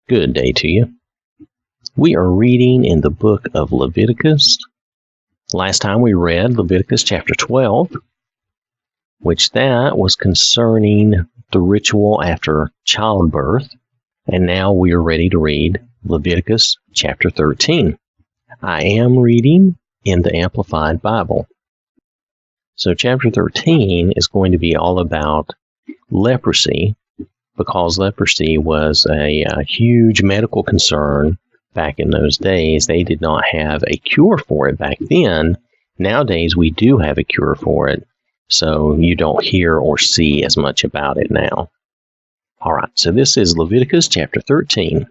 Good day to you. We are reading in the book of Leviticus. Last time we read Leviticus chapter 12, which that was concerning the ritual after childbirth. And now we are ready to read Leviticus chapter 13. I am reading in the Amplified Bible. So chapter 13 is going to be all about leprosy, because leprosy was a huge medical concern back in those days. They did not have a cure for it back then. Nowadays, we do have a cure for it, so you don't hear or see as much about it now. All right, so this is Leviticus chapter 13.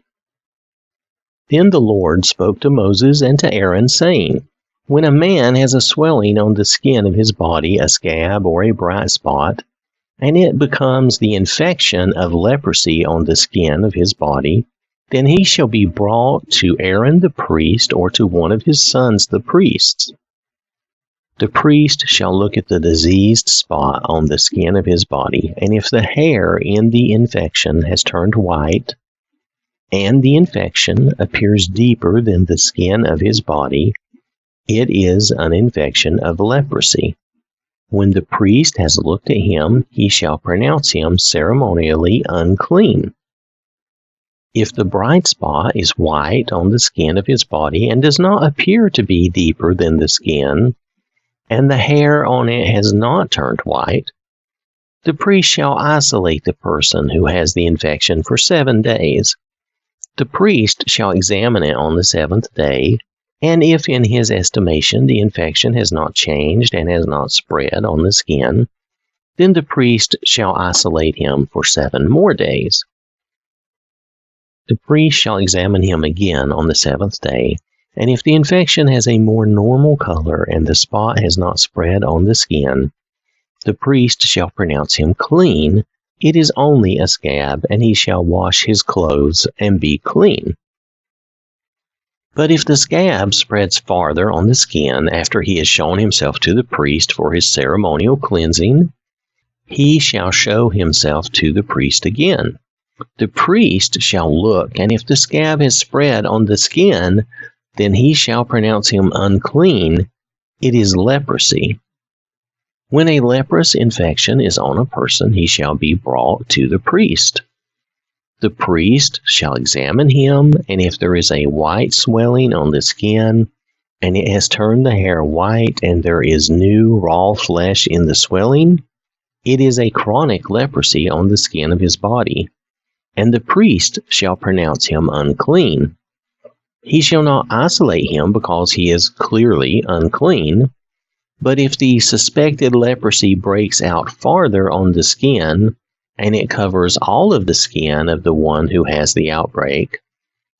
Then the Lord spoke to Moses and to Aaron, saying, When a man has a swelling on the skin of his body, a scab or a bright spot, and it becomes the infection of leprosy on the skin of his body, then he shall be brought to Aaron the priest, or to one of his sons the priests. The priest shall look at the diseased spot on the skin of his body, and if the hair in the infection has turned white, and the infection appears deeper than the skin of his body, it is an infection of leprosy. When the priest has looked at him, he shall pronounce him ceremonially unclean. If the bright spot is white on the skin of his body and does not appear to be deeper than the skin, and the hair on it has not turned white, the priest shall isolate the person who has the infection for 7 days. The priest shall examine it on the 7th day, and if in his estimation the infection has not changed and has not spread on the skin, then the priest shall isolate him for 7 more days. The priest shall examine him again on the 7th day, and if the infection has a more normal color and the spot has not spread on the skin, the priest shall pronounce him clean. It is only a scab, and he shall wash his clothes and be clean. But if the scab spreads farther on the skin after he has shown himself to the priest for his ceremonial cleansing, he shall show himself to the priest again. The priest shall look, and if the scab has spread on the skin, then he shall pronounce him unclean. It is leprosy. When a leprous infection is on a person, he shall be brought to the priest. The priest shall examine him, and if there is a white swelling on the skin, and it has turned the hair white, and there is new raw flesh in the swelling, it is a chronic leprosy on the skin of his body, and the priest shall pronounce him unclean. He shall not isolate him because he is clearly unclean, but if the suspected leprosy breaks out farther on the skin, and it covers all of the skin of the one who has the outbreak,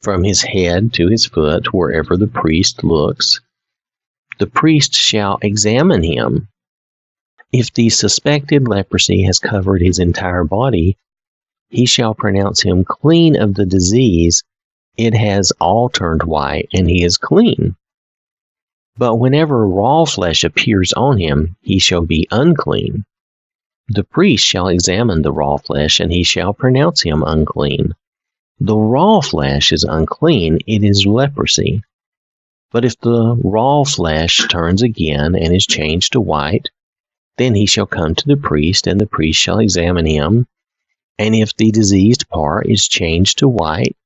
from his head to his foot, wherever the priest looks, the priest shall examine him. If the suspected leprosy has covered his entire body, he shall pronounce him clean of the disease. It has all turned white, and he is clean. But whenever raw flesh appears on him, he shall be unclean. The priest shall examine the raw flesh, and he shall pronounce him unclean. The raw flesh is unclean, it is leprosy. But if the raw flesh turns again and is changed to white, then he shall come to the priest, and the priest shall examine him. And if the diseased part is changed to white,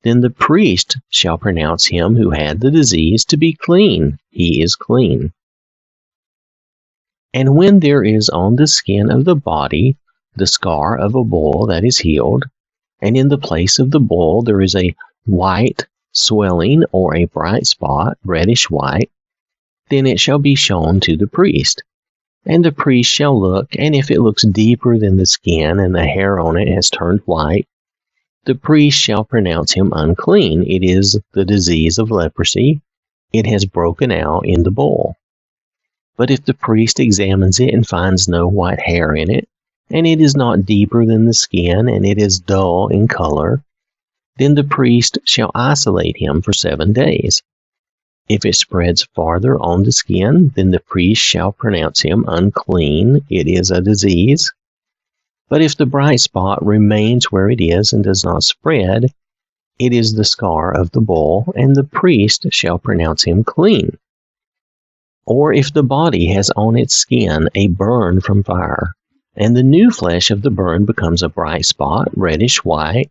then the priest shall pronounce him who had the disease to be clean. He is clean. And when there is on the skin of the body the scar of a boil that is healed, and in the place of the boil there is a white swelling or a bright spot, reddish white, then it shall be shown to the priest. And the priest shall look, and if it looks deeper than the skin and the hair on it has turned white, the priest shall pronounce him unclean. It is the disease of leprosy. It has broken out in the boil. But if the priest examines it and finds no white hair in it, and it is not deeper than the skin, and it is dull in color, then the priest shall isolate him for 7 days. If it spreads farther on the skin, then the priest shall pronounce him unclean. It is a disease. But if the bright spot remains where it is and does not spread, it is the scar of the bull, and the priest shall pronounce him clean. Or if the body has on its skin a burn from fire, and the new flesh of the burn becomes a bright spot, reddish white,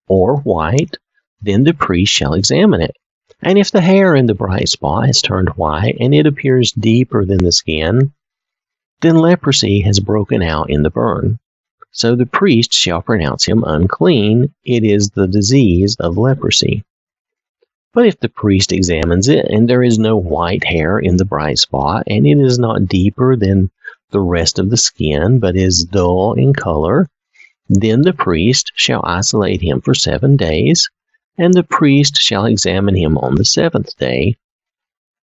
or white, then the priest shall examine it. And if the hair in the bright spot has turned white, and it appears deeper than the skin, then leprosy has broken out in the burn. So the priest shall pronounce him unclean. It is the disease of leprosy. But if the priest examines it, and there is no white hair in the bright spot, and it is not deeper than the rest of the skin, but is dull in color, then the priest shall isolate him for 7 days, and the priest shall examine him on the 7th day.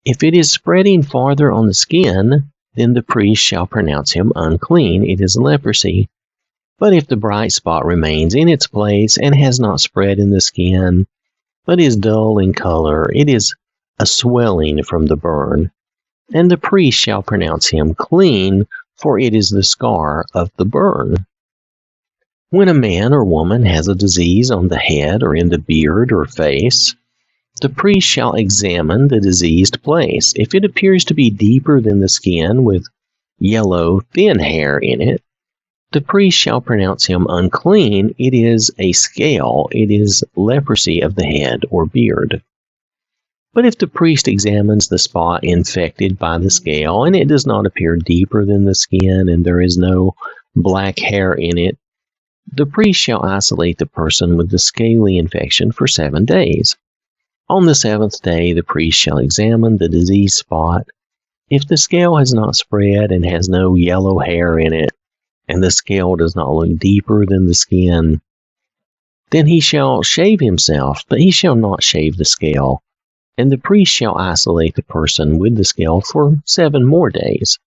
If it is spreading farther on the skin, then the priest shall pronounce him unclean. It is leprosy. But if the bright spot remains in its place and has not spread in the skin, but is dull in color, it is a swelling from the burn, and the priest shall pronounce him clean, for it is the scar of the burn. When a man or woman has a disease on the head or in the beard or face, the priest shall examine the diseased place. If it appears to be deeper than the skin with yellow, thin hair in it, the priest shall pronounce him unclean. It is a scale. It is leprosy of the head or beard. But if the priest examines the spot infected by the scale, and it does not appear deeper than the skin, and there is no black hair in it, the priest shall isolate the person with the scaly infection for 7 days. On the 7th day, the priest shall examine the diseased spot. If the scale has not spread and has no yellow hair in it, and the scale does not look deeper than the skin, then he shall shave himself, but he shall not shave the scale, and the priest shall isolate the person with the scale for 7 more days.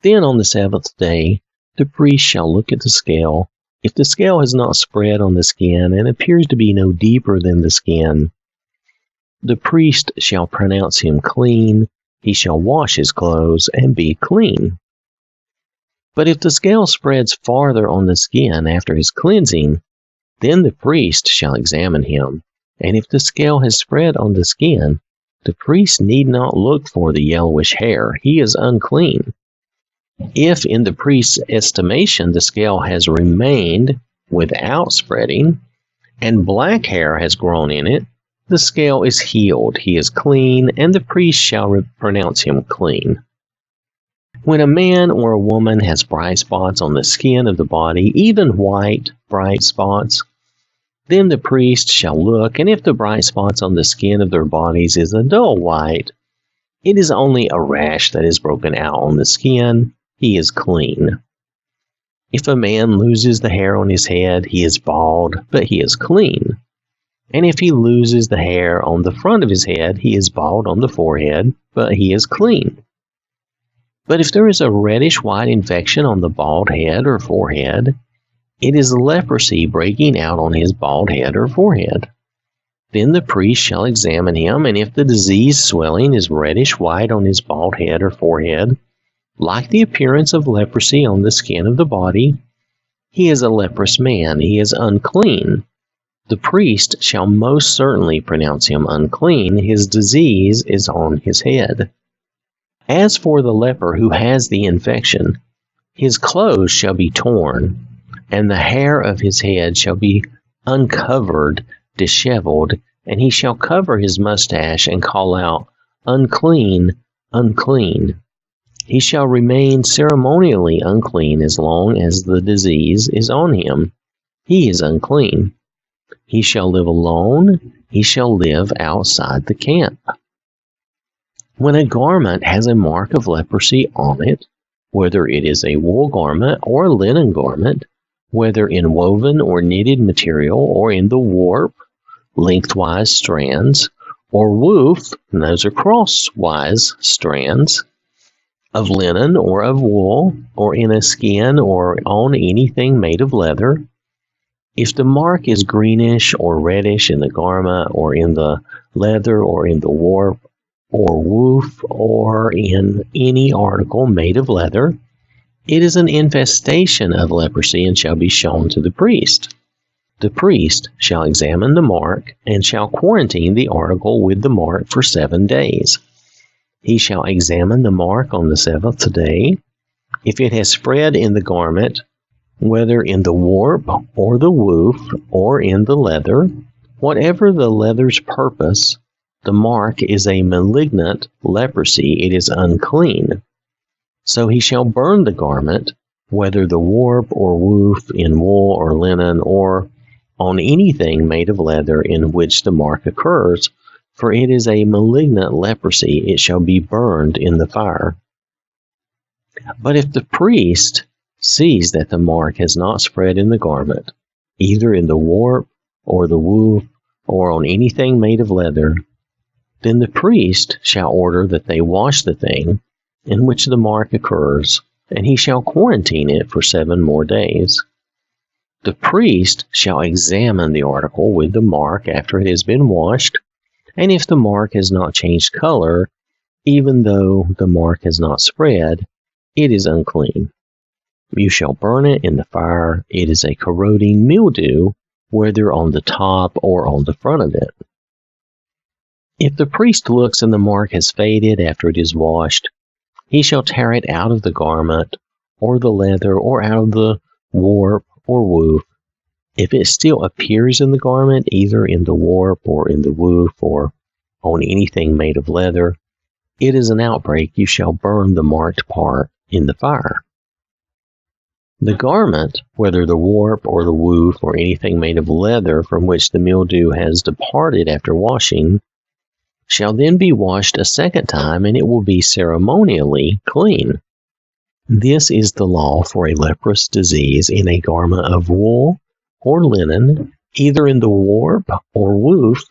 Then on the 7th day, the priest shall look at the scale. If the scale has not spread on the skin and appears to be no deeper than the skin, the priest shall pronounce him clean. He shall wash his clothes and be clean. But if the scale spreads farther on the skin after his cleansing, then the priest shall examine him. And if the scale has spread on the skin, the priest need not look for the yellowish hair. He is unclean. If in the priest's estimation the scale has remained without spreading, and black hair has grown in it, the scale is healed. He is clean, and the priest shall pronounce him clean. When a man or a woman has bright spots on the skin of the body, even white bright spots, then the priest shall look, and if the bright spots on the skin of their bodies is a dull white, it is only a rash that is broken out on the skin. He is clean. If a man loses the hair on his head, he is bald, but he is clean. And if he loses the hair on the front of his head, he is bald on the forehead, but he is clean. But if there is a reddish-white infection on the bald head or forehead, it is leprosy breaking out on his bald head or forehead. Then the priest shall examine him, and if the diseased swelling is reddish-white on his bald head or forehead, like the appearance of leprosy on the skin of the body, he is a leprous man. He is unclean. The priest shall most certainly pronounce him unclean. His disease is on his head. As for the leper who has the infection, his clothes shall be torn, and the hair of his head shall be uncovered, disheveled, and he shall cover his mustache and call out, "Unclean, unclean." He shall remain ceremonially unclean as long as the disease is on him. He is unclean. He shall live alone. He shall live outside the camp. When a garment has a mark of leprosy on it, whether it is a wool garment or a linen garment, whether in woven or knitted material or in the warp, lengthwise strands, or woof, and those are crosswise strands, of linen or of wool, or in a skin or on anything made of leather, if the mark is greenish or reddish in the garment or in the leather or in the warp or woof or in any article made of leather, it is an infestation of leprosy and shall be shown to the priest. The priest shall examine the mark, and shall quarantine the article with the mark for 7 days. He shall examine the mark on the 7th day. If it has spread in the garment, whether in the warp or the woof or in the leather, whatever the leather's purpose, the mark is a malignant leprosy, it is unclean. So he shall burn the garment, whether the warp or woof, in wool or linen, or on anything made of leather in which the mark occurs, for it is a malignant leprosy, it shall be burned in the fire. But if the priest sees that the mark has not spread in the garment, either in the warp or the woof, or on anything made of leather, then the priest shall order that they wash the thing in which the mark occurs, and he shall quarantine it for 7 more days. The priest shall examine the article with the mark after it has been washed, and if the mark has not changed color, even though the mark has not spread, it is unclean. You shall burn it in the fire. It is a corroding mildew, whether on the top or on the front of it. If the priest looks and the mark has faded after it is washed, he shall tear it out of the garment, or the leather, or out of the warp or woof. If it still appears in the garment, either in the warp or in the woof, or on anything made of leather, it is an outbreak. You shall burn the marked part in the fire. The garment, whether the warp or the woof or anything made of leather from which the mildew has departed after washing, shall then be washed a 2nd time, and it will be ceremonially clean. This is the law for a leprous disease in a garment of wool or linen, either in the warp or woof,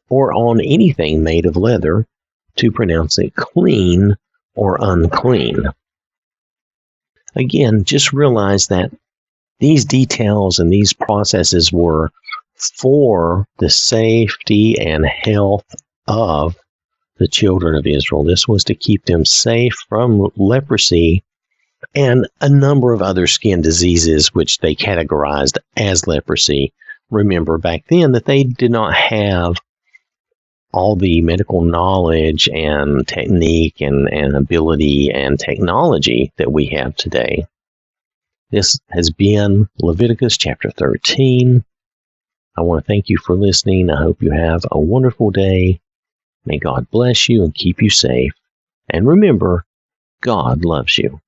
or on anything made of leather, to pronounce it clean or unclean. Again, just realize that these details and these processes were for the safety and health of the children of Israel. This was to keep them safe from leprosy and a number of other skin diseases which they categorized as leprosy. Remember back then that they did not have all the medical knowledge and technique and ability and technology that we have today. This has been Leviticus chapter 13. I want to thank you for listening. I hope you have a wonderful day. May God bless you and keep you safe. And remember, God loves you.